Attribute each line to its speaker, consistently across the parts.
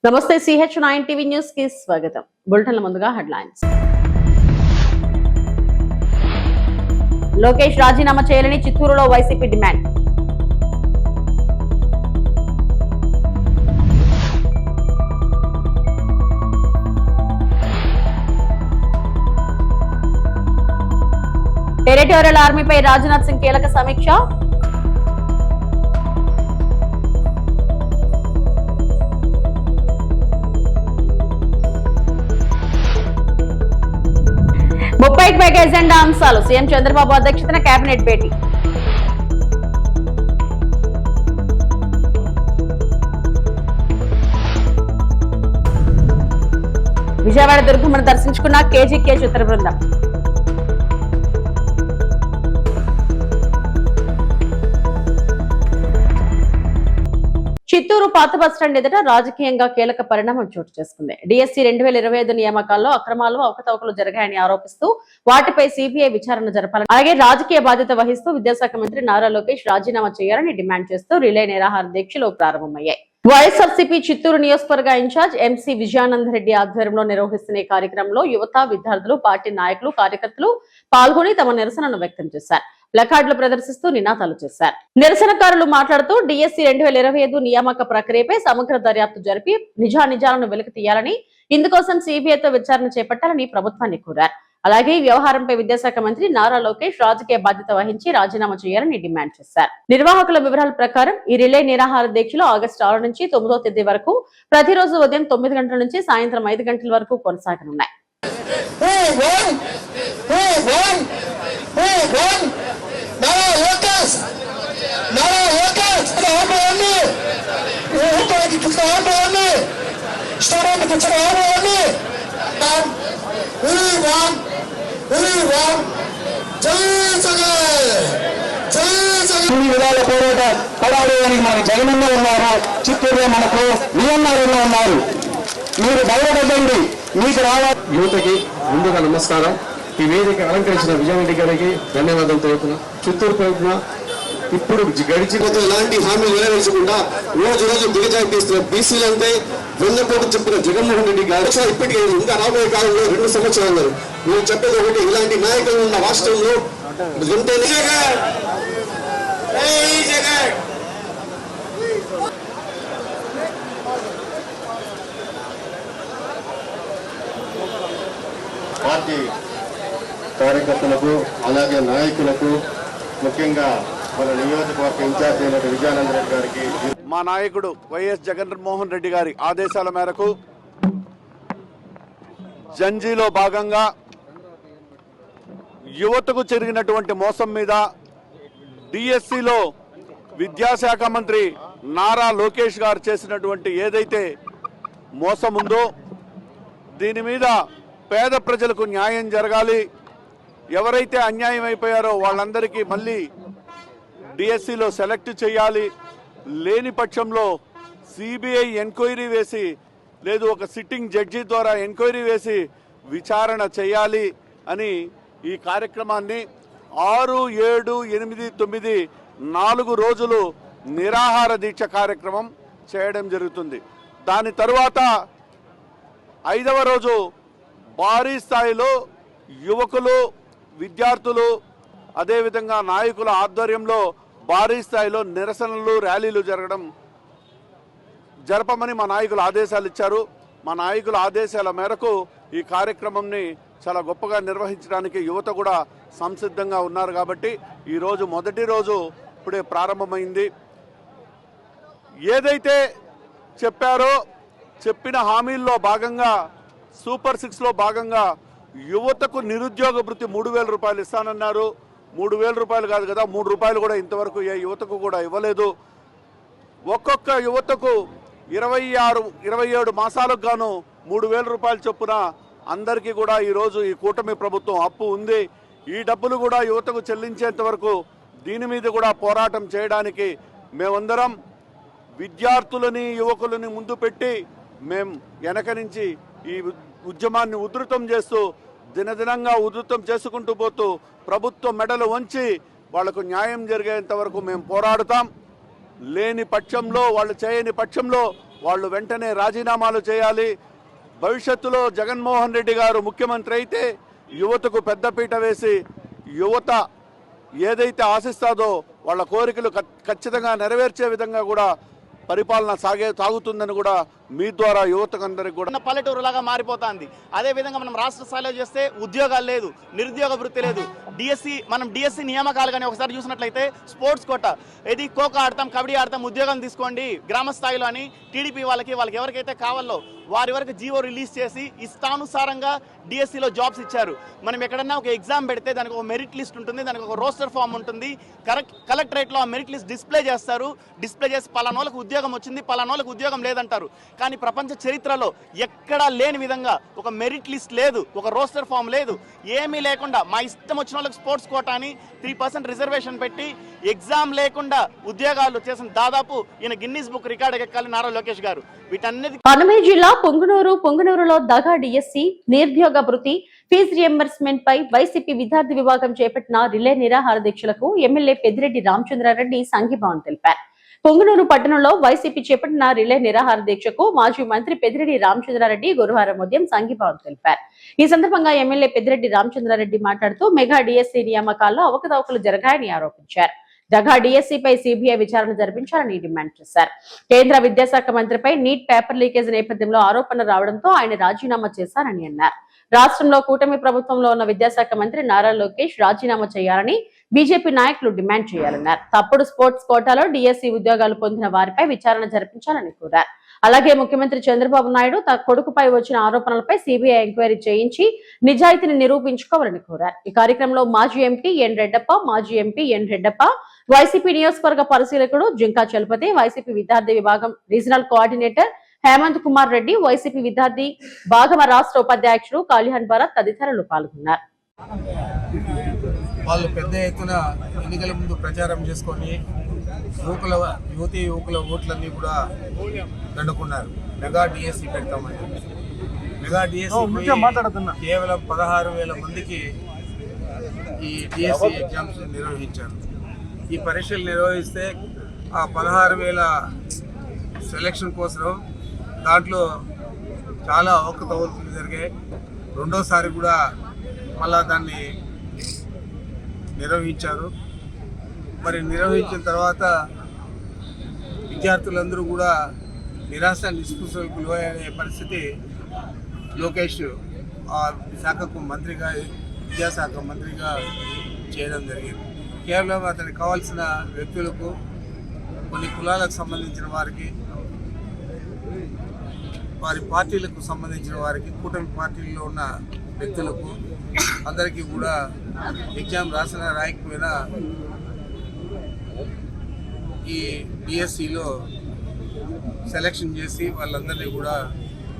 Speaker 1: నమస్తే CH9 TV news కి స్వాగతం. బులెటిన్ల ముందుగా హెడ్లైన్స్. లోకేష్ రాజీనామా చేయాలని చిత్తూరులో వైసీపీ డిమాండ్. టెరిటోరియల్ ఆర్మీపై రాజ్నాథ్ సింగ్ కీలక సమీక్ష. ముప్పైకి పైగా ఎజెండా అంశాలు. సీఎం చంద్రబాబు అధ్యక్షతన కేబినెట్ భేటీ. విజయవాడ దుర్గమ్మను దర్శించుకున్న కేజీకే చిత్ర బృందం. చిత్తూరు పాత బస్టాండ్ ఎదుట రాజకీయంగా కీలక పరిణామం చోటు చేసుకుంది. డిఎస్సి 2025 నియామకాల్లో అక్రమాలు అవకతవకలు జరిగాయని ఆరోపిస్తూ వాటిపై సిబిఐ విచారణ జరపాలని, అలాగే రాజకీయ బాధ్యత వహిస్తూ విద్యాశాఖ మంత్రి నారా లోకేష్ రాజీనామా చేయాలని డిమాండ్ చేస్తూ రిలే నిరాహార దీక్షలు ప్రారంభమయ్యాయి. వైఎస్ఆర్సీపీ చిత్తూరు నియోజకవర్గ ఇన్ఛార్జ్ ఎంసీ విజయానంద రెడ్డి ఆధ్వర్యంలో నిర్వహిస్తున్న ఈ కార్యక్రమంలో యువత, విద్యార్థులు, పార్టీ నాయకులు, కార్యకర్తలు పాల్గొని తమ నిరసనను వ్యక్తం చేశారు. ప్లకార్డులు ప్రదర్శిస్తూ నినాదాలు చేశారు. నిరసనకారులు మాట్లాడుతూ డిఎస్సి 2025 నియామక ప్రక్రియపై సమగ్ర దర్యాప్తు జరిపి నిజానిజాలను వెలికి తీయాలని, ఇందుకోసం సిబిఐతో విచారణ చేపట్టాలని ప్రభుత్వాన్ని కోరారు. అలాగే ఈ వ్యవహారంపై విద్యాశాఖ మంత్రి నారా లోకేష్ రాజకీయ బాధ్యత వహించి రాజీనామా చేయాలని డిమాండ్ చేశారు. నిర్వాహకుల వివరాల ప్రకారం ఈ రిలే నిరాహార దీక్షలు ఆగస్టు 6 నుంచి 9వ తేదీ వరకు ప్రతిరోజు ఉదయం 9 గంటల నుంచి సాయంత్రం 5 గంటల వరకు కొనసాగనున్నాయి.
Speaker 2: విధాల పోరాట పడాలని మనకు జగనన్న ఉన్నారు, చిత్తూరులో మనకు విఎన్ఆర్లో ఉన్నారు. మీరు బయటపడండి, మీకు రావాలి.
Speaker 3: యువతకి ముందుగా నమస్కారం. ఈ వేదిక అలంకరించిన విజయరెడ్డి గారికి ధన్యవాదాలు తెలుపుతున్నా. చిత్తూరు ప్రభుత్వం ఇప్పుడు గడిచిన
Speaker 4: ఎలాంటి హామీలు నెరవేర్చకుండా రోజు రోజు దిగజాయిస్తున్న బీసీలంటే వెన్నపోటు చెప్పిన జగన్మోహన్ రెడ్డి గారు ఇప్పటికే ఇంకా రాబోయే కాలంలో 2 సంవత్సరాలు మీరు చెప్పేది ఒకటి, ఇలాంటి నాయకులు ఉన్న రాష్ట్రంలో
Speaker 3: పార్టీ కార్యకర్తలకు, అలాగే నాయకులకు, ముఖ్యంగా మన నియోజకవర్గ ఇన్ఛార్జ్ అయిన విజయానంద రెడ్డి గారికి,
Speaker 5: మా నాయకుడు వైఎస్ జగన్మోహన్ రెడ్డి గారి ఆదేశాల మేరకు జంజీలో భాగంగా యువతకు జరిగినటువంటి మోసం మీద డిఎస్సిలో విద్యాశాఖ మంత్రి నారా లోకేష్ గారు చేసినటువంటి ఏదైతే మోసం ఉందో దీని మీద పేద ప్రజలకు న్యాయం జరగాలి. ఎవరైతే అన్యాయం అయిపోయారో వాళ్ళందరికీ మళ్ళీ డిఎస్సిలో సెలెక్ట్ చేయాలి. లేని పక్షంలో సిబిఐ ఎంక్వైరీ వేసి, లేదు ఒక సిట్టింగ్ జడ్జి ద్వారా ఎంక్వైరీ వేసి విచారణ చేయాలి అని ఈ కార్యక్రమాన్ని 6, 7, 8, 9 4 రోజులు నిరాహార దీక్ష కార్యక్రమం చేయడం జరుగుతుంది. దాని తరువాత 5వ రోజు భారీ స్థాయిలో యువకులు, విద్యార్థులు, అదేవిధంగా నాయకుల ఆధ్వర్యంలో భారీ స్థాయిలో నిరసనలు, ర్యాలీలు జరపమని మా నాయకులు ఆదేశాలు ఇచ్చారు. మా నాయకుల ఆదేశాల మేరకు ఈ కార్యక్రమంని చాలా గొప్పగా నిర్వహించడానికి యువత కూడా సంసిద్ధంగా ఉన్నారు. కాబట్టి ఈరోజు మొదటి రోజు ఇప్పుడే ప్రారంభమైంది. ఏదైతే చెప్పారో చెప్పిన హామీల్లో భాగంగా సూపర్ 6లో భాగంగా యువతకు నిరుద్యోగ భృతి 3,000 రూపాయలు ఇస్తానన్నారు. 3,000 రూపాయలు కాదు కదా, 3 రూపాయలు కూడా ఇంతవరకు ఏ యువతకు కూడా ఇవ్వలేదు. ఒక్కొక్క యువతకు 27 మాసాలకు గాను 3,000 రూపాయలు చొప్పున అందరికీ కూడా ఈరోజు ఈ కూటమి ప్రభుత్వం అప్పు ఉంది. ఈ డబ్బులు కూడా యువతకు చెల్లించేంత వరకు దీని మీద కూడా పోరాటం చేయడానికి మేమందరం విద్యార్థులని, యువకులని ముందు పెట్టి మేము వెనక నుంచి ఈ ఉద్యమాన్ని ఉధృతం చేస్తూ దినదినంగా ఉధృతం చేసుకుంటూ పోతూ ప్రభుత్వం మెడలు వంచి వాళ్లకు న్యాయం జరిగేంత వరకు మేము పోరాడుతాం. లేని పక్షంలో, వాళ్ళు చేయని పక్షంలో వాళ్ళు వెంటనే రాజీనామాలు చేయాలి. భవిష్యత్తులో జగన్మోహన్ రెడ్డి గారు ముఖ్యమంత్రి అయితే యువతకు పెద్దపీట వేసి యువత ఏదైతే ఆశిస్తాదో వాళ్ళ కోరికలు ఖచ్చితంగా నెరవేర్చే విధంగా కూడా పరిపాలన సాగుతుందని కూడా మీ ద్వారా యువతకు అందరికి కూడా
Speaker 6: పల్లెటూరులాగా మారిపోతుంది. అదే విధంగా మనం రాష్ట్ర స్థాయిలో చేస్తే ఉద్యోగాలు లేదు, నిరుద్యోగ వృత్తి లేదు. డిఎస్సి నియామకాలు కానీ ఒకసారి చూసినట్లయితే స్పోర్ట్స్ కోట ఇది ఖోఖో ఆడతాం, కబడ్డీ ఆడతాం, ఉద్యోగం తీసుకోండి గ్రామ స్థాయిలో అని టీడీపీ వాళ్ళకి ఎవరికైతే కావాలో వారి వరకు జీవో రిలీజ్ చేసి ఇష్టానుసారంగా డిఎస్సిలో జాబ్స్ ఇచ్చారు. మనం ఎక్కడన్నా ఒక ఎగ్జామ్ పెడితే దానికి ఒక మెరిట్ లిస్ట్ ఉంటుంది, దానికి ఒక రోస్టర్ ఫామ్ ఉంటుంది. కలెక్టరేట్లో ఆ మెరిట్ లిస్ట్ డిస్ప్లే చేస్తారు. డిస్ప్లే చేసి పలానోళ్ళకి ఉద్యోగం వచ్చింది, పలానోళ్ళకి ఉద్యోగం లేదంటారు. కానీ ప్రపంచ చరిత్రలో ఎక్కడా లేని విధంగా ఒక మెరిట్ లిస్ట్ లేదు, ఒక రోస్టర్ ఫామ్ లేదు, ఏమీ లేకుండా మా ఇష్టం వచ్చిన వాళ్ళకి స్పోర్ట్స్ కోటా అని 3% రిజర్వేషన్ పెట్టి ఎగ్జామ్ లేకుండా ఉద్యోగాలు చేసిన దాదాపు ఈయన గిన్నీస్ బుక్ రికార్డు ఎక్కాలి నారా లోకేష్ గారు. వీటన్నిటి
Speaker 1: అన్నమయ్య జిల్లా పొంగునూరులో దగా డిఎస్సి నిరుద్యోగ భృతి ఫీజు రియంబర్స్మెంట్ పై వైసీపీ విద్యార్థి విభాగం చేపట్టిన రిలే నిరాహార దీక్షలకు ఎమ్మెల్యే పెద్దిరెడ్డి రామచంద్రారెడ్డి సంఘీభావం తెలిపారు. పొంగునూరు పట్టణంలో వైసీపీ చేపట్టిన రిలే నిరాహార దీక్షకు మాజీ మంత్రి పెద్దిరెడ్డి రామచంద్రారెడ్డి గురువారం ఉదయం సంఘీభావం తెలిపారు. ఈ సందర్భంగా ఎమ్మెల్యే పెద్దిరెడ్డి రామచంద్రారెడ్డి మాట్లాడుతూ మెగా డిఎస్సి నియామకాల్లో అవకతవకలు జరిగాయని ఆరోపించారు. దగా డిఎస్సిపై సిబిఐ విచారణ జరిపించాలని డిమాండ్ చేశారు. కేంద్ర విద్యాశాఖ మంత్రిపై నీట్ పేపర్ లీకేజ్ నేపథ్యంలో ఆరోపణలు రావడంతో ఆయన రాజీనామా చేశారని అన్నారు. రాష్ట్రంలో కూటమి ప్రభుత్వంలో ఉన్న విద్యాశాఖ మంత్రి నారా లోకేష్ రాజీనామా చేయాలని బీజేపీ నాయకులు డిమాండ్ చేయాలన్నారు. తప్పుడు స్పోర్ట్స్ కోటాలో డిఎస్సి ఉద్యోగాలు పొందిన వారిపై విచారణ జరిపించాలని కోరారు. అలాగే ముఖ్యమంత్రి చంద్రబాబు నాయుడు తన కొడుకుపై వచ్చిన ఆరోపణలపై సిబిఐ ఎంక్వైరీ చేయించి నిజాయితీని నిరూపించుకోవాలని కోరారు. ఈ కార్యక్రమంలో మాజీ ఎంపీ ఎన్ రెడ్డప్ప, మాజీ ఎంపీ ఎన్ రెడ్డప్ప, వైసీపీ నియోజకవర్గ పరిశీలకుడు జింకా చలపతి, వైసీపీ విద్యార్థి విభాగం రీజనల్ కోఆర్డినేటర్ హేమంత్ కుమార్ రెడ్డి, వైసీపీ విద్యార్థి భాగమ రాష్ట్ర ఉపాధ్యక్షుడు కళ్యాణ్ భరత్ తదితరులు పాల్గొన్నారు.
Speaker 7: వాళ్ళు పెద్ద ఎత్తున ఎన్నికల ముందు ప్రచారం చేసుకొని యువతీ యువకుల ఓట్లన్నీ కూడా దండుకున్నారు. మెగా డిఎస్సి పెడతామని. మెగా డిఎస్సి కేవలం 16,000 మందికి ఈ డిఎస్సి ఎగ్జామ్స్ నిర్వహించారు. ఈ పరీక్షలు నిర్వహిస్తే ఆ 16,000 సెలక్షన్ కోసం దాంట్లో చాలా అవకతవకలు జరిగాయి. రెండోసారి కూడా మళ్ళా దాన్ని నిర్వహించారు. మరి నిర్వహించిన తర్వాత విద్యార్థులందరూ కూడా నిరాశ నిస్పృహలకు లోనయ్యే పరిస్థితి లోకేష్ శాఖకు మంత్రిగా, విద్యాశాఖ మంత్రిగా చేయడం జరిగింది. కేవలం అతనికి కావాల్సిన వ్యక్తులకు, కొన్ని కులాలకు సంబంధించిన వారికి, వారి పార్టీలకు సంబంధించిన వారికి, కూటమి పార్టీల్లో ఉన్న వ్యక్తులకు అందరికీ కూడా ఎగ్జామ్ రాయకపోయినా ఈ డిఎస్సిలో సెలెక్షన్ చేసి వాళ్ళందరినీ కూడా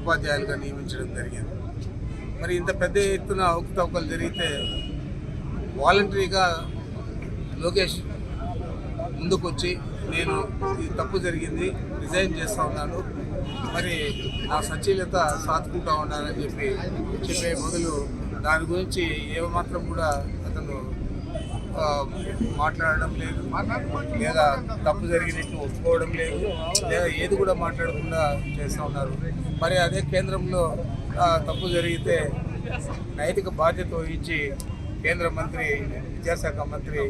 Speaker 7: ఉపాధ్యాయులుగా నియమించడం జరిగింది. మరి ఇంత పెద్ద ఎత్తున అవకతవకలు జరిగితే వాలంటరీగా లోకేష్ ముందుకొచ్చి నేను ఇది తప్పు జరిగింది, రిజైన్ చేస్తూ ఉన్నాను, మరి నా సచీలత సాధుకుంటా ఉన్నానని చెప్పే మొదలు దాని గురించి ఏమాత్రం కూడా అతను మాట్లాడడం లేదు, లేదా తప్పు జరిగినట్టు ఒప్పుకోవడం లేదు, లేదా ఏది కూడా మాట్లాడకుండా చేస్తూ ఉన్నారు. మరి అదే కేంద్రంలో తప్పు జరిగితే నైతిక బాధ్యత వహించి కేంద్ర మంత్రి, విద్యాశాఖ మంత్రి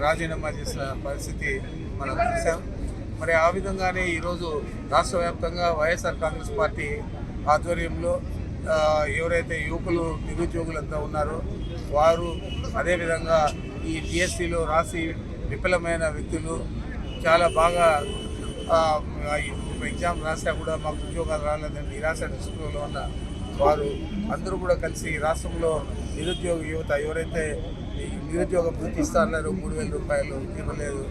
Speaker 7: రాజీనామా చేసిన పరిస్థితి మనం చూసాం. మరి ఆ విధంగానే ఈరోజు రాష్ట్ర వ్యాప్తంగా వైఎస్ఆర్ కాంగ్రెస్ పార్టీ ఆధ్వర్యంలో ఎవరైతే యువకులు, నిరుద్యోగులంతా ఉన్నారో వారు, అదేవిధంగా ఈ డిఎస్సిలో రాసి విఫలమైన వ్యక్తులు, చాలా బాగా ఎగ్జామ్ రాసా కూడా మాకు ఉద్యోగాలు రాలేదని నిరాశ నిస్పృహలో ఉన్న వారు అందరూ కూడా కలిసి రాష్ట్రంలో నిరుద్యోగ యువత ఎవరైతే నిరుద్యోగ భృతి ఇస్తారన్నారో 3,000 రూపాయలు ఇవ్వలేదు,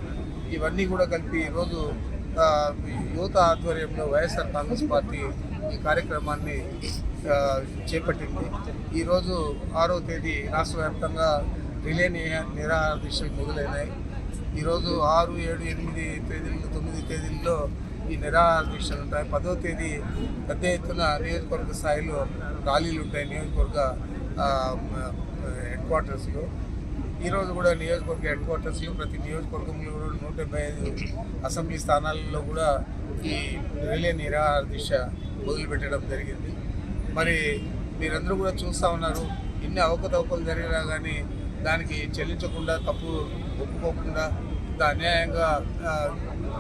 Speaker 7: ఇవన్నీ కూడా కలిపి ఈరోజు యువత ఆధ్వర్యంలో వైఎస్ఆర్ కాంగ్రెస్ పార్టీ ఈ కార్యక్రమాన్ని చేపట్టింది. ఈరోజు 6వ తేదీ రాష్ట్ర వ్యాప్తంగా రిలే నిరాహార దీక్షలు మొదలైనాయి. ఈరోజు 6, 7, 8 తేదీలు, 9 తేదీల్లో ఈ నిరాహార దీక్షలు ఉంటాయి. 10వ తేదీ పెద్ద ఎత్తున నియోజకవర్గ స్థాయిలో ర్యాలీలు ఉంటాయి నియోజకవర్గ హెడ్ క్వార్టర్స్లో. ఈరోజు కూడా నియోజకవర్గ హెడ్ క్వార్టర్స్లో ప్రతి నియోజకవర్గంలో 175 అసెంబ్లీ స్థానాలలో కూడా ఈ రిలే నిరాహార దీక్ష మొదలుపెట్టడం జరిగింది. మరి మీరందరూ కూడా చూస్తూ ఉన్నారు, ఇన్ని అవకతవకలు జరిగినా కానీ దానికి చెల్లించకుండా, తప్పు ఒప్పుకోకుండా ఇంత అన్యాయంగా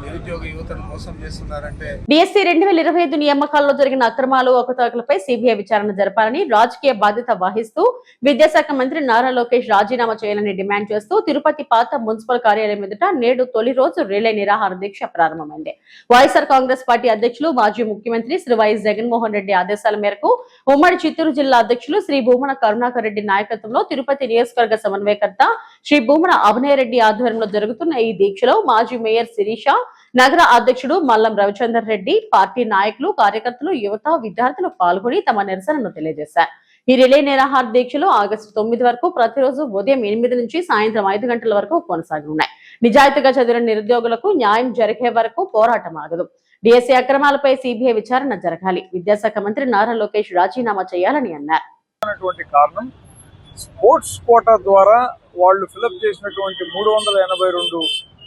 Speaker 7: నిరుద్యోగ యువతను మోసం చేస్తున్నారంటే.
Speaker 1: డిఎస్సి 2025 నియామకాల్లో జరిగిన అక్రమాలు అవకతవకలపై సిబిఐ విచారణ జరపాలని రాజకీయ బాధ్యత వహిస్తూ విద్యాశాఖ మంత్రి నారా లోకేష్ రాజీనామా చేయాలని డిమాండ్ చేస్తూ తిరుపతి పాత మున్సిపల్ కార్యాలయం ఎదుట నేడు తొలి రోజు రిలే నిరాహార దీక్ష ప్రారంభమైంది. వైఎస్ఆర్ కాంగ్రెస్ పార్టీ అధ్యక్షులు మాజీ ముఖ్యమంత్రి శ్రీ వైఎస్ జగన్మోహన్ రెడ్డి ఆదేశాల మేరకు ఉమ్మడి చిత్తూరు జిల్లా అధ్యక్షులు శ్రీ భూమన కరుణాకర్ రెడ్డి నాయకత్వంలో తిరుపతి నియోజకవర్గ సమన్వయకర్త శ్రీ భూమన అభినయ రెడ్డి ఆధ్వర్యంలో జరుగుతున్న ఈ దీక్షలో మాజీ మేయర్ శిరీష, నగర అధ్యక్షుడు మల్లం రవిచందర్ రెడ్డి, పార్టీ నాయకులు, కార్యకర్తలు, యువత, విద్యార్థులు పాల్గొని తమ నిరసనను తెలియజేశారు. ఈ రిలే నిరాహార దీక్షలు ఆగస్టు 9 వరకు ప్రతిరోజు ఉదయం 8 నుంచి సాయంత్రం 5 గంటల వరకు కొనసాగనున్నాయి. నిజాయితీగా చదివిన నిరుద్యోగులకు న్యాయం జరిగే వరకు పోరాటం ఆగదు. డిఎస్సి అక్రమాలపై సిబిఐ విచారణ జరగాలి. విద్యాశాఖ మంత్రి నారా లోకేష్ రాజీనామా చేయాలని అన్నారు.
Speaker 8: కారణం స్పోర్ట్స్ కోటా ద్వారా వాళ్ళు ఫిలప్ చేసినటువంటి 382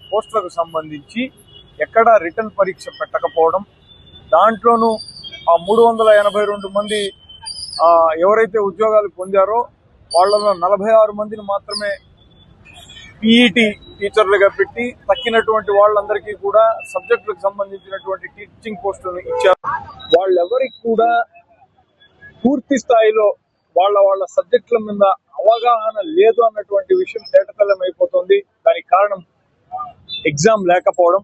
Speaker 8: పోస్టులకు సంబంధించి ఎక్కడా రిటర్న్ పరీక్ష పెట్టకపోవడం, దాంట్లోనూ ఆ 382 మంది ఎవరైతే ఉద్యోగాలు పొందారో వాళ్ళలో 46 మందిని మాత్రమే పీఈటీ టీచర్లుగా పెట్టి తక్కినటువంటి వాళ్ళందరికీ కూడా సబ్జెక్టులకు సంబంధించినటువంటి టీచింగ్ పోస్టులను ఇచ్చారు. వాళ్ళెవరికి కూడా పూర్తి స్థాయిలో వాళ్ళ సబ్జెక్టుల మీద అవగాహన లేదు అన్నటువంటి విషయం తేటతెల్లం అయిపోతుంది. దానికి కారణం ఎగ్జామ్ లేకపోవడం.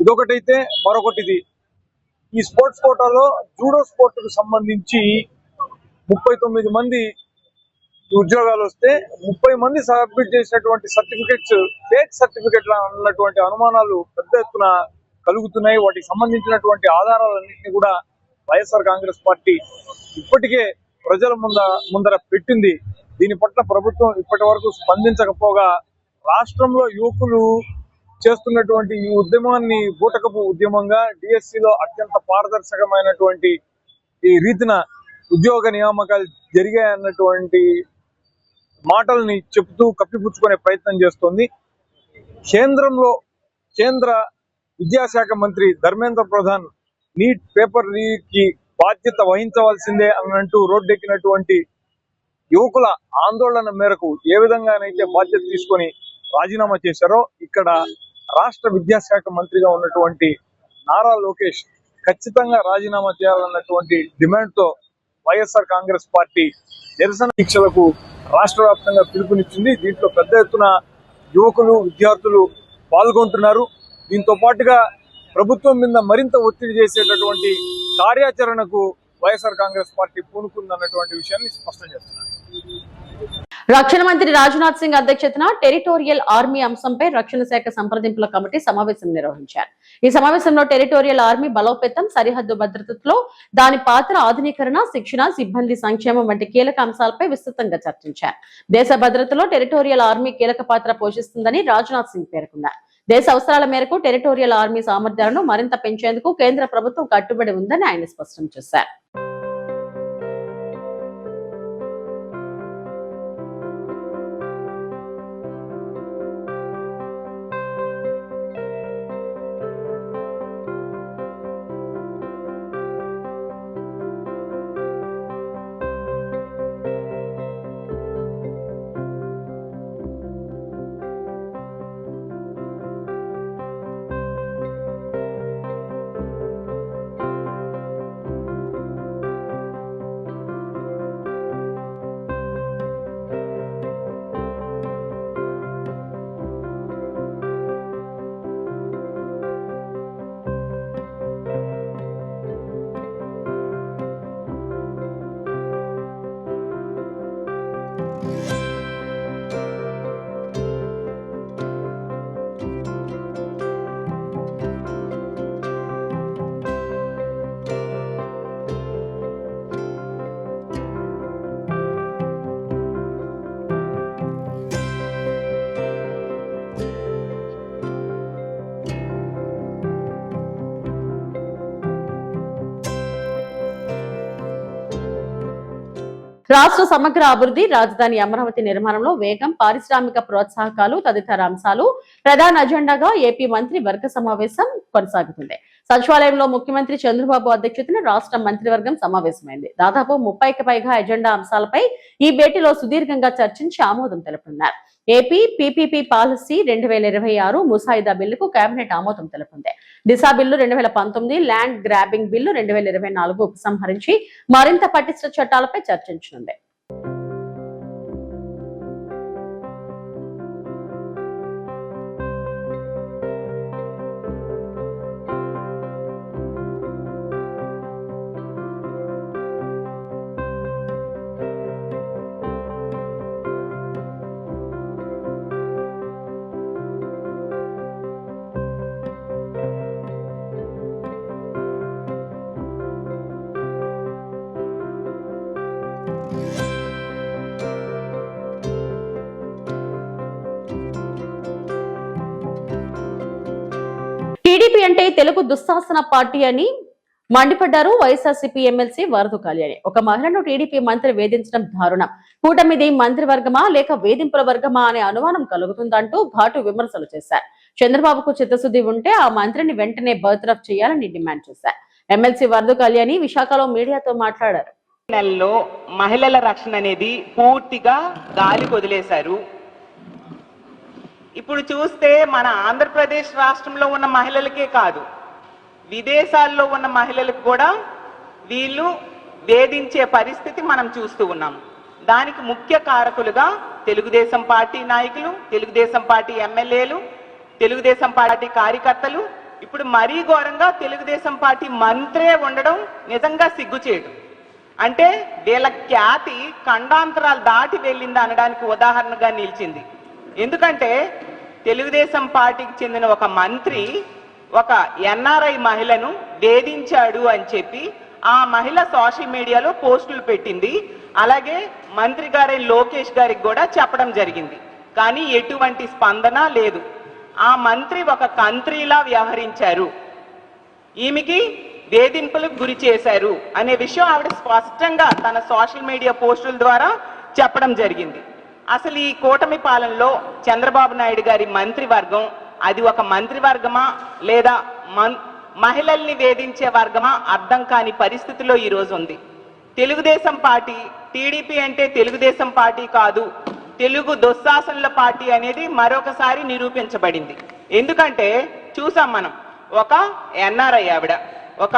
Speaker 8: ఇదొకటైతే మరొకటిది, ఈ స్పోర్ట్స్ కోటాలో జూడో స్పోర్ట్ కు సంబంధించి 39 మంది ఉద్యోగాలు వస్తే 30 మంది సబ్మిట్ చేసినటువంటి సర్టిఫికెట్స్ ఫేక్ సర్టిఫికెట్లు అన్నటువంటి అనుమానాలు పెద్ద ఎత్తున కలుగుతున్నాయి. వాటికి సంబంధించినటువంటి ఆధారాలన్నింటినీ కూడా వైఎస్ఆర్ కాంగ్రెస్ పార్టీ ఇప్పటికే ప్రజల ముందర పెట్టింది. దీని పట్ల ప్రభుత్వం ఇప్పటి వరకు స్పందించకపోగా రాష్ట్రంలో యువకులు చేస్తున్నటువంటి ఈ ఉద్యమాన్ని బూటకపు ఉద్యమంగా డిఎస్సిలో అత్యంత పారదర్శకమైనటువంటి ఈ రీతిన ఉద్యోగ నియామకాలు జరిగాయన్నటువంటి మాటల్ని చెబుతూ కప్పిపుచ్చుకునే ప్రయత్నం చేస్తోంది. కేంద్ర విద్యాశాఖ మంత్రి Dharmendra Pradhan neat paper leak కి బాధ్యత వహించవలసిందే అనంటూ రోడ్డెక్కినటువంటి యువకుల ఆందోళన మేరకు ఏ విధంగానైతే బాధ్యత తీసుకొని రాజీనామా చేశారో, ఇక్కడ రాష్ట్ర విద్యాశాఖ మంత్రిగా ఉన్నటువంటి నారా లోకేష్ ఖచ్చితంగా రాజీనామా చేయాలన్నటువంటి డిమాండ్ తో వైఎస్ఆర్ కాంగ్రెస్ పార్టీ నిరసన దీక్షలకు రాష్ట్ర వ్యాప్తంగా పిలుపునిచ్చింది. దీంట్లో పెద్ద ఎత్తున యువకులు, విద్యార్థులు పాల్గొంటున్నారు. దీంతో పాటుగా ప్రభుత్వం మీద మరింత ఒత్తిడి చేసేటటువంటి కార్యాచరణకు వైఎస్ఆర్ కాంగ్రెస్ పార్టీ పూనుకుందన్నటువంటి విషయాన్ని స్పష్టం చేస్తున్నారు.
Speaker 1: రక్షణ మంత్రి రాజ్నాథ్ సింగ్ అధ్యక్షతన టెరిటోరియల్ ఆర్మీ అంశంపై రక్షణ శాఖ సంప్రదింపుల కమిటీ సమావేశం నిర్వహించారు. ఈ సమావేశంలో టెరిటోరియల్ ఆర్మీ బలోపేతం, సరిహద్దు భద్రతలో దాని పాత్ర, ఆధునీకరణ, శిక్షణ, సిబ్బంది సంక్షేమం వంటి కీలక అంశాలపై విస్తృతంగా చర్చించారు. దేశ భద్రతలో టెరిటోరియల్ ఆర్మీ కీలక పాత్ర పోషిస్తుందని రాజ్నాథ్ సింగ్ పేర్కొన్నారు. దేశ అవసరాల మేరకు టెరిటోరియల్ ఆర్మీ సామర్థ్యాలను మరింత పెంచేందుకు కేంద్ర ప్రభుత్వం కట్టుబడి ఉందని ఆయన స్పష్టం చేశారు. రాష్ట్ర సమగ్ర అభివృద్ధి, రాజధాని అమరావతి నిర్మాణంలో వేగం, పారిశ్రామిక ప్రోత్సాహకాలు తదితర అంశాలు ప్రధాన అజెండాగా ఏపీ మంత్రి వర్గ సమావేశం కొనసాగుతుంది. సచివాలయంలో ముఖ్యమంత్రి చంద్రబాబు అధ్యక్షతన రాష్ట్ర మంత్రివర్గం సమావేశమైంది. దాదాపు 30కి పైగా ఎజెండా అంశాలపై ఈ భేటీలో సుదీర్ఘంగా చర్చించి ఆమోదం తెలుపుతున్నారు. ఏపీ పీపీపీ పాలసీ 2026 ముసాయిదా బిల్లుకు కేబినెట్ ఆమోదం తెలుపుతుంది. దిశా బిల్లు 2019, ల్యాండ్ గ్రాబింగ్ బిల్లు 2024 ఉపసంహరించి మరింత పటిష్ట చట్టాలపై చర్చించనుంది. టీడీపీ అంటే తెలుగు దుశ్శాసన పార్టీ అని మండిపడ్డారు వైఎస్ఆర్సీపీ ఎమ్మెల్సీ వరద కళ్యాణి. ఒక మహిళను టీడీపీ మంత్రి వేధించడం దారుణం. కూటమిది మంత్రివర్గమా లేక వేధింపుల వర్గమా అనే అనుమానం కలుగుతుందంటూ ఘాటు విమర్శలు చేశారు. చంద్రబాబుకు చిత్తశుద్ధి ఉంటే ఆ మంత్రిని వెంటనే బర్తరఫ్ చేయాలని డిమాండ్ చేశారు. ఎమ్మెల్సీ వరద కళ్యాణి విశాఖలో మీడియాతో మాట్లాడారు.
Speaker 9: నెలలో మహిళల రక్షణ అనేది పూర్తిగా గాలికి వదిలేశారు. ఇప్పుడు చూస్తే మన ఆంధ్రప్రదేశ్ రాష్ట్రంలో ఉన్న మహిళలకే కాదు, విదేశాల్లో ఉన్న మహిళలకు కూడా వీళ్ళు వేధించే పరిస్థితి మనం చూస్తూ ఉన్నాం. దానికి ముఖ్య కారకులుగా తెలుగుదేశం పార్టీ నాయకులు, తెలుగుదేశం పార్టీ ఎమ్మెల్యేలు, తెలుగుదేశం పార్టీ కార్యకర్తలు, ఇప్పుడు మరీ ఘోరంగా తెలుగుదేశం పార్టీ మంత్రే ఉండడం నిజంగా సిగ్గుచేటు. అంటే వీళ్ళ ఖ్యాతి ఖండాంతరాలు దాటి వెళ్ళింది అనడానికి ఉదాహరణగా నిలిచింది. ఎందుకంటే తెలుగుదేశం పార్టీకి చెందిన ఒక మంత్రి ఒక ఎన్ఆర్ఐ మహిళను వేధించాడు అని చెప్పి ఆ మహిళ సోషల్ మీడియాలో పోస్టులు పెట్టింది. అలాగే మంత్రి గారైన లోకేష్ గారికి కూడా చెప్పడం జరిగింది. కానీ ఎటువంటి స్పందన లేదు. ఆ మంత్రి ఒక కంత్రీలా వ్యవహరించారు, ఈమెకి వేధింపులకు గురి చేశారు అనే విషయం ఆవిడ స్పష్టంగా తన సోషల్ మీడియా పోస్టుల ద్వారా చెప్పడం జరిగింది. అసలు ఈ కూటమి పాలనలో చంద్రబాబు నాయుడు గారి మంత్రివర్గం అది ఒక మంత్రివర్గమా లేదా మహిళల్ని వేధించే వర్గమా అర్థం కాని పరిస్థితిలో ఈ రోజు ఉంది. తెలుగుదేశం పార్టీ, టీడీపీ అంటే తెలుగుదేశం పార్టీ కాదు, తెలుగు దుశ్శాసనుల పార్టీ అనేది మరొకసారి నిరూపించబడింది. ఎందుకంటే చూసాం మనం, ఒక ఎన్ఆర్ఐ ఆవిడ, ఒక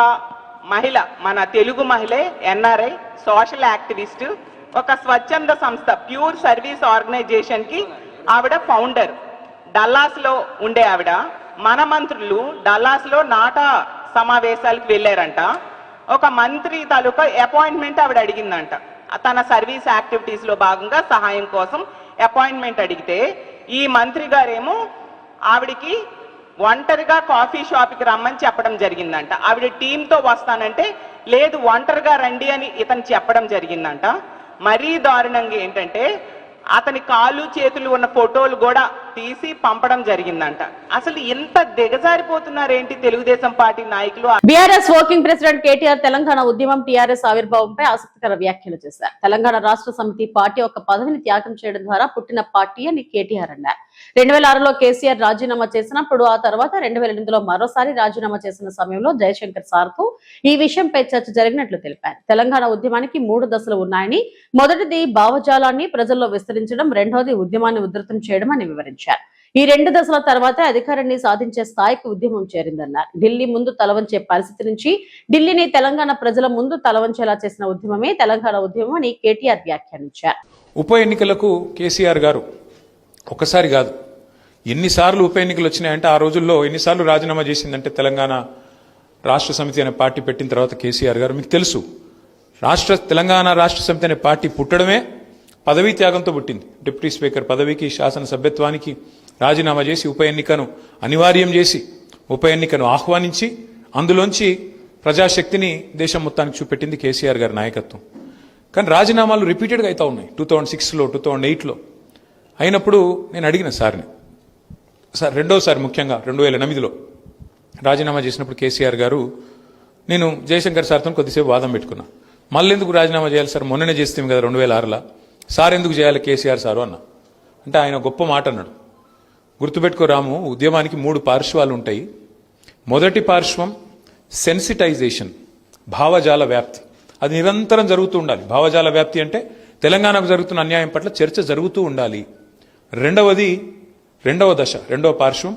Speaker 9: మహిళ, మన తెలుగు మహిళే ఎన్ఆర్ఐ, సోషల్ యాక్టివిస్ట్, ఒక స్వచ్ఛంద సంస్థ ప్యూర్ సర్వీస్ ఆర్గనైజేషన్ కి ఆవిడ ఫౌండర్. డల్లాస్ లో ఉండే ఆవిడ, మన మంత్రులు డల్లాస్ లో నాటా సమావేశాలకు వెళ్ళారంట. ఒక మంత్రి తాలూకా అపాయింట్మెంట్ ఆవిడ అడిగిందంట. తన సర్వీస్ యాక్టివిటీస్ లో భాగంగా సహాయం కోసం అపాయింట్మెంట్ అడిగితే ఈ మంత్రి గారేమో ఆవిడికి ఒంటరిగా కాఫీ షాప్కి రమ్మని చెప్పడం జరిగిందంట. ఆవిడ టీంతో వస్తానంటే లేదు ఒంటరిగా రండి అని ఇతను చెప్పడం జరిగిందంట. మరీ దారుణంగా ఏంటంటే అతని కాళ్ళు చేతులు ఉన్న ఫోటోలు కూడా తీసి పంపడం జరిగిందంట. అసలు ఎంత దిగజారిపోతున్నారేంటి తెలుగుదేశం పార్టీ నాయకులు.
Speaker 1: BRS working president KTR Telangana ఉద్యమం, టీఆర్ఎస్ ఆవిర్భావంపై ఆసక్తికర వ్యాఖ్యలు చేశారు. తెలంగాణ రాష్ట్ర సమితి పార్టీ ఒక పదవిని త్యాగం చేయడం ద్వారా పుట్టిన పార్టీ అని కేటీఆర్ అన్నారు. 2006లో కేసీఆర్ రాజీనామా చేసినప్పుడు, ఆ తర్వాత 2008లో మరోసారి రాజీనామా చేసిన సమయంలో జయశంకర్ సార్తో ఈ విషయంపై చర్చ జరిగినట్లు తెలిపారు. తెలంగాణ ఉద్యమానికి 3 దశలు ఉన్నాయని, మొదటిది భావజాలాన్ని ప్రజల్లో విస్తరించడం, రెండోది ఉద్యమాన్ని ఉధృతం చేయడం అని వివరించారు. ఈ 2 దశల తర్వాతే అధికారాన్ని సాధించే స్థాయికి ఉద్యమం చేరిందన్నారు. ఢిల్లీ ముందు తలవంచే పరిస్థితి నుంచి ఢిల్లీని తెలంగాణ ప్రజల ముందు తలవంచేలా చేసిన ఉద్యమమే తెలంగాణ ఉద్యమం అని కేటీఆర్ వ్యాఖ్యానించారు.
Speaker 10: ఉప ఎన్నికలకు కేసీఆర్ గారు ఒకసారి కాదు ఎన్నిసార్లు ఉప ఎన్నికలు వచ్చినాయంటే, ఆ రోజుల్లో ఎన్నిసార్లు రాజీనామా చేసిందంటే తెలంగాణ రాష్ట్ర సమితి అనే పార్టీ పెట్టిన తర్వాత కేసీఆర్ గారు, మీకు తెలుసు తెలంగాణ రాష్ట్ర సమితి అనే పార్టీ పుట్టడమే పదవీ త్యాగంతో పుట్టింది. డిప్యూటీ స్పీకర్ పదవికి, శాసనసభ్యత్వానికి రాజీనామా చేసి ఉప ఎన్నికను అనివార్యం చేసి ఉప ఎన్నికను ఆహ్వానించి అందులోంచి ప్రజాశక్తిని దేశం మొత్తానికి చూపెట్టింది కేసీఆర్ గారి నాయకత్వం. కానీ రాజీనామాలు రిపీటెడ్గా అవుతా ఉన్నాయి. 2006లో, 2008లో అయినప్పుడు నేను అడిగిన సార్ని, సార్ రెండోసారి ముఖ్యంగా 2008లో రాజీనామా చేసినప్పుడు కేసీఆర్ గారు, నేను జయశంకర్ సార్తో కొద్దిసేపు వాదం పెట్టుకున్నా. మళ్ళీ ఎందుకు రాజీనామా చేయాలి సార్, మొన్ననే చేస్తాం కదా 2006లో, సార్ ఎందుకు చేయాలి కేసీఆర్ సారు అన్న. అంటే ఆయన గొప్ప మాట అన్నాడు. గుర్తుపెట్టుకో రాము, ఉద్యమానికి 3 పార్శ్వాలు ఉంటాయి. మొదటి పార్శ్వం సెన్సిటైజేషన్, భావజాల వ్యాప్తి. అది నిరంతరం జరుగుతూ ఉండాలి. భావజాల వ్యాప్తి అంటే తెలంగాణకు జరుగుతున్న అన్యాయం పట్ల చర్చ జరుగుతూ ఉండాలి. రెండవ దశ, రెండవ పార్శ్వం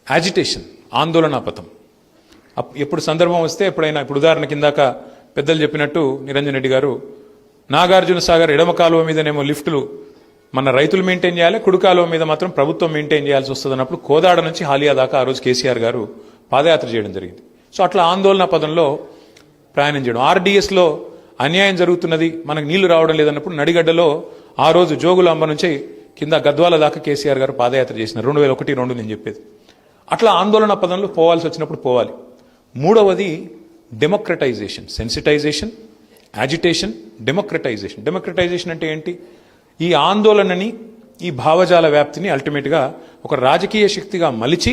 Speaker 10: యాజిటేషన్, ఆందోళనాపథం. ఎప్పుడు సందర్భం వస్తే ఎప్పుడైనా, ఇప్పుడు ఉదాహరణ కిందాక పెద్దలు చెప్పినట్టు నిరంజన్ రెడ్డి గారు, నాగార్జున సాగర్ ఎడమ కాలువ మీదనేమో లిఫ్టులు మన రైతులు మెయింటైన్ చేయాలి, కుడి కాలువ మీద మాత్రం ప్రభుత్వం మెయింటైన్ చేయాల్సి వస్తుంది అన్నప్పుడు కోదాడ నుంచి హాలియా దాకా ఆ రోజు కేసీఆర్ గారు పాదయాత్ర చేయడం జరిగింది. సో అట్లా ఆందోళన పదంలో ప్రయాణం చేయడం. ఆర్డీఎస్లో అన్యాయం జరుగుతున్నది, మనకు నీళ్లు రావడం లేదన్నప్పుడు నడిగడ్డలో ఆ రోజు జోగులాంబ నుంచి కింద గద్వాల దాకా కేసీఆర్ గారు పాదయాత్ర చేసిన 2001-2 నేను చెప్పేది. అట్లా ఆందోళన పదంలో పోవాల్సి వచ్చినప్పుడు పోవాలి. మూడవది democratisation, sensitisation, agitation, democratisation. Democratisation అంటే ఏంటి? ఈ ఆందోళనని, ఈ భావజాల వ్యాప్తిని అల్టిమేట్గా ఒక రాజకీయ శక్తిగా మలిచి,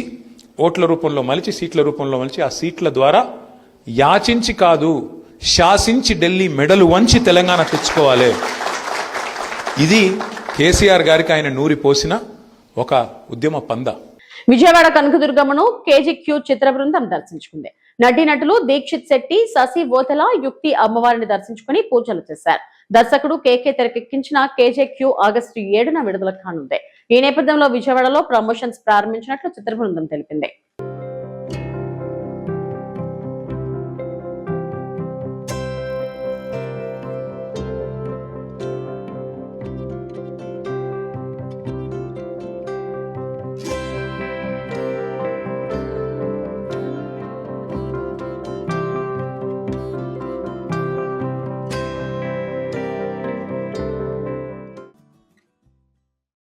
Speaker 10: ఓట్ల రూపంలో మలిచి, సీట్ల రూపంలో మలిచి, ఆ సీట్ల ద్వారా యాచించి కాదు శాసించి ఢిల్లీ మెడలు వంచి తెలంగాణ తెచ్చుకోవాలి. ఇది కేసీఆర్ గారికి ఆయన నూరి పోసిన ఒక ఉద్యమ పంద.
Speaker 1: విజయవాడ కనకదుర్గమ్మను కేజీక్యూ చిత్ర బృందం దర్శించుకుంది. నటీనటులు దీక్షిత్ శెట్టి, శశి ఓతెల, యుక్తి అమ్మవారిని దర్శించుకుని పూజలు చేశారు. దర్శకుడు కేకే తెరకెక్కించిన కేజీక్యూ ఆగస్టు 7న విడుదల కానుంది. ఈ నేపథ్యంలో విజయవాడలో ప్రమోషన్స్ ప్రారంభించినట్లు చిత్ర బృందం తెలిపింది.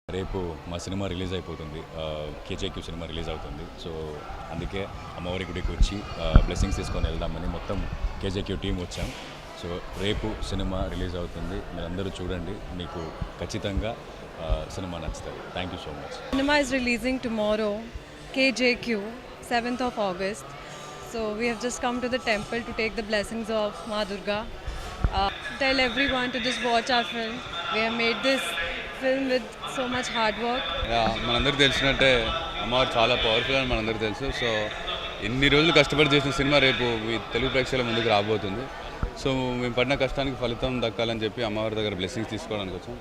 Speaker 11: రేపు మా సినిమా రిలీజ్ అయిపోతుంది, కేజీక్యూ సినిమా రిలీజ్ అవుతుంది. సో అందుకే అమ్మవారి గుడికి వచ్చి బ్లెస్సింగ్స్ తీసుకొని వెళ్దామని మొత్తం కేజీక్యూ టీం వచ్చాం. సో రేపు సినిమా రిలీజ్ అవుతుంది, మీరందరూ చూడండి, మీకు ఖచ్చితంగా సినిమా నచ్చుతుంది. Thank you so much.
Speaker 12: Cinema is releasing tomorrow, KJQ, 7th of August. So we have just come to the temple to take the blessings of Ma Durga. Tell everyone to just watch our film. We have made this film with so much hard work.
Speaker 11: మనందరికీ తెలిసినట్టే అమ్మవారు చాలా powerful అని మనందరికీ తెలుసు. So ఎన్ని రోజులు కష్టపడి చేసిన సినిమా రేపు మీ తెలుగు ప్రేక్షకుల ముందుకు రాబోతుంది. సో మేము పడిన కష్టానికి ఫలితం దక్కాలని చెప్పి అమ్మవారి దగ్గర బ్లెస్సింగ్స్ తీసుకోవడానికి వచ్చాం.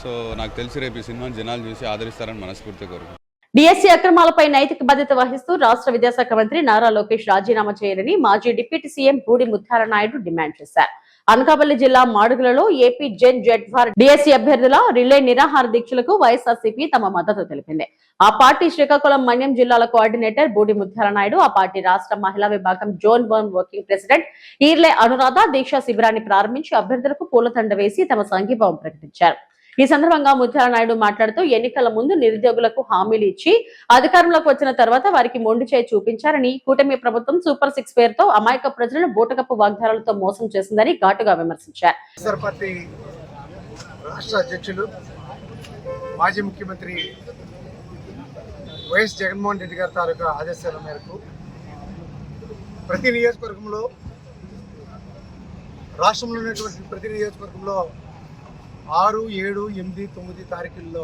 Speaker 11: సో నాకు తెలిసి రేపు ఈ సినిమాని జనాలు చూసి ఆదరిస్తారని మనస్ఫూర్తిగా కోరుకుంటున్నాను.
Speaker 1: డిఎస్సీ అక్రమాలపై నైతిక బాధ్యత వహిస్తూ రాష్ట్ర విద్యాశాఖ మంత్రి నారా లోకేష్ రాజీనామా చేయాలని మాజీ డిప్యూటీ సీఎం బూడి ముత్యాల నాయుడు డిమాండ్ చేశారు. అనకాపల్లి జిల్లా మాడుగులలో ఏపీ జెన్ జెడ్వార్ డిఎస్సీ అభ్యర్థుల రిలే నిరాహార దీక్షలకు వైఎస్ఆర్సీపీ తమ మద్దతు తెలిపింది. ఆ పార్టీ శ్రీకాకుళం మన్యం జిల్లాల కోఆర్డినేటర్ బూడి ముత్యాల నాయుడు, ఆ పార్టీ రాష్ట్ర మహిళా విభాగం zone 1 working president Eerle Anuradha దీక్షా శిబిరాన్ని ప్రారంభించి అభ్యర్థులకు పూలదండ వేసి తమ సంఘీభావం ప్రకటించారు. ఈ సందర్భంగా ముత్యాల నాయుడు మాట్లాడుతూ ఎన్నికల ముందు నిరుద్యోగులకు హామీలు ఇచ్చి అధికారంలోకి వచ్చిన తర్వాత వారికి మొండి చేయి చూపించారని, కూటమి ప్రభుత్వం సూపర్ 6 పేరుతో అమాయక ప్రజలను బూటకప్పు వాగ్దానాలతో మోసం చేసిందని ఘాటుగా విమర్శించారు.
Speaker 7: రాష్ట్ర అధ్యక్షులు మాజీ ముఖ్యమంత్రి వైఎస్ జగన్మోహన్ రెడ్డి గారి తాలూకా ఆదేశాల మేరకు ప్రతి నియోజకవర్గంలో, రాష్ట్రంలో ఉన్నటువంటి ప్రతి నియోజకవర్గంలో 6, 7, 8, 9 తారీఖుల్లో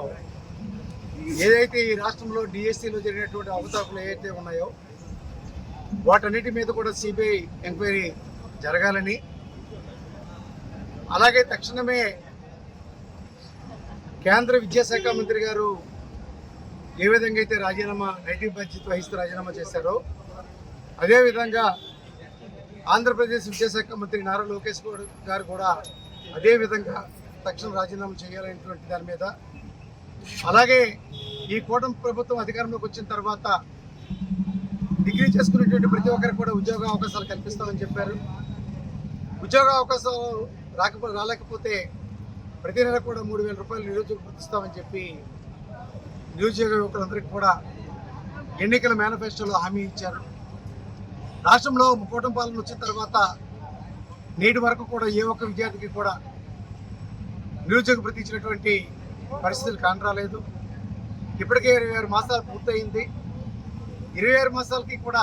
Speaker 7: ఏదైతే ఈ రాష్ట్రంలో డిఎస్సీలో జరిగినటువంటి అవతారాలు ఏవైతే ఉన్నాయో వాటన్నిటి మీద కూడా సిబిఐ ఎంక్వైరీ జరగాలని, అలాగే తక్షణమే కేంద్ర విద్యాశాఖ మంత్రి గారు ఏ విధంగా అయితే నైతిక బాధ్యత వహిస్తూ రాజీనామా చేశారో అదేవిధంగా ఆంధ్రప్రదేశ్ విద్యాశాఖ మంత్రి నారా లోకేష్ గారు కూడా అదేవిధంగా తక్షణం రాజీనామా చేయాలనేటువంటి దాని మీద, అలాగే ఈ కూటమి ప్రభుత్వం అధికారంలోకి వచ్చిన తర్వాత డిగ్రీ చేసుకునేటువంటి ప్రతి ఒక్కరికి కూడా ఉద్యోగ అవకాశాలు కల్పిస్తామని చెప్పారు. ఉద్యోగ అవకాశాలు రాలేకపోతే ప్రతి నెల కూడా 3,000 రూపాయలు నిరుద్యోగ గుర్తిస్తామని చెప్పి నిరుద్యోగ యువకులందరికీ కూడా ఎన్నికల మేనిఫెస్టోలో హామీ ఇచ్చారు. రాష్ట్రంలో కూటమి పాలన వచ్చిన తర్వాత నేటి వరకు కూడా ఏ ఒక్క విద్యార్థికి కూడా నిరుద్యోగ భృతి ఇచ్చినటువంటి పరిస్థితులు కానరాలేదు. ఇప్పటికే 26 మాసాలు పూర్తయింది. 26 మాసాలకి కూడా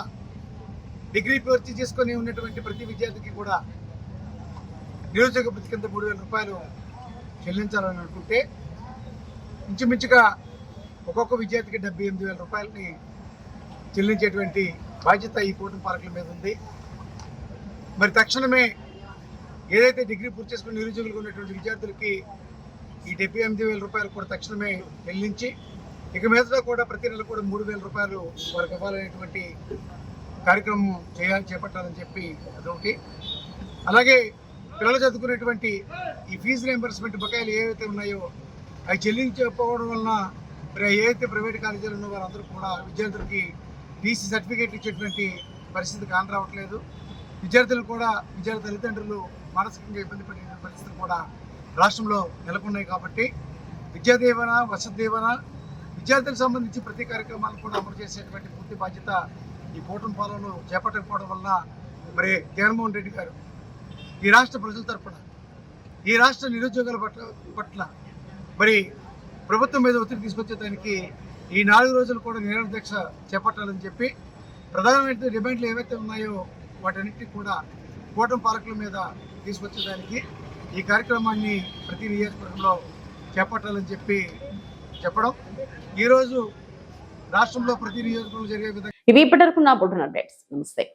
Speaker 7: డిగ్రీ పూర్తి చేసుకొని ఉన్నటువంటి ప్రతి విద్యార్థికి కూడా నిరుద్యోగ భృతి కింద 3,000 రూపాయలు చెల్లించాలని అనుకుంటే ఇంచుమించుగా ఒక్కొక్క విద్యార్థికి 78,000 రూపాయలని చెల్లించేటువంటి బాధ్యత ఈ కూటమి పాలకుల మీద ఉంది. మరి తక్షణమే ఏదైతే డిగ్రీ పూర్తి చేసుకుని నిరుద్యోగులుగా ఉన్నటువంటి విద్యార్థులకి ఈ 78,000 రూపాయలు కూడా తక్షణమే చెల్లించి ఇక మీద కూడా ప్రతి నెల కూడా 3,000 రూపాయలు వారికి ఇవ్వాలనేటువంటి కార్యక్రమం చేపట్టాలని చెప్పి అదొకటి. అలాగే పిల్లలు చదువుకునేటువంటి ఈ ఫీజు రియంబర్స్మెంట్ బకాయిలు ఏవైతే ఉన్నాయో అవి చెల్లించకపోవడం వలన మరి ఏవైతే ప్రైవేట్ కాలేజీలు ఉన్న వారందరూ కూడా విద్యార్థులకి టీసీ సర్టిఫికేట్ ఇచ్చేటువంటి పరిస్థితి కానరావట్లేదు. విద్యార్థులు కూడా విద్యార్థి తల్లిదండ్రులు మానసికంగా ఇబ్బంది పడే పరిస్థితులు కూడా రాష్ట్రంలో నెలకొన్నాయి. కాబట్టి విద్యా దీవెన, వసతి దీవెన, విద్యార్థులకు సంబంధించి ప్రతి కార్యక్రమాలను కూడా అమలు చేసేటువంటి పూర్తి బాధ్యత ఈ కూటమి పాలనను చేపట్టకపోవడం వల్ల మరి జగన్మోహన్ రెడ్డి గారు ఈ రాష్ట్ర ప్రజల తరపున ఈ రాష్ట్ర నిరుద్యోగుల పట్ల మరి ప్రభుత్వం మీద ఒత్తిడి తీసుకొచ్చేదానికి ఈ 4 రోజులు కూడా నిరాదీక్ష చేపట్టాలని చెప్పి ప్రధానమైన డిమాండ్లు ఏవైతే ఉన్నాయో వాటన్నిటిని కూడా కూటమి పాలకుల మీద తీసుకొచ్చేదానికి ఈ కార్యక్రమాన్ని ప్రతి నియోజకవర్గంలో చేపట్టాలని చెప్పి చెప్పడం. ఈరోజు రాష్ట్రంలో ప్రతి నియోజకవర్గంలో జరిగే విధంగా
Speaker 1: ఇవి ఇప్పటివరకు నా బుల్టన్ అప్డేట్స్. నమస్తే.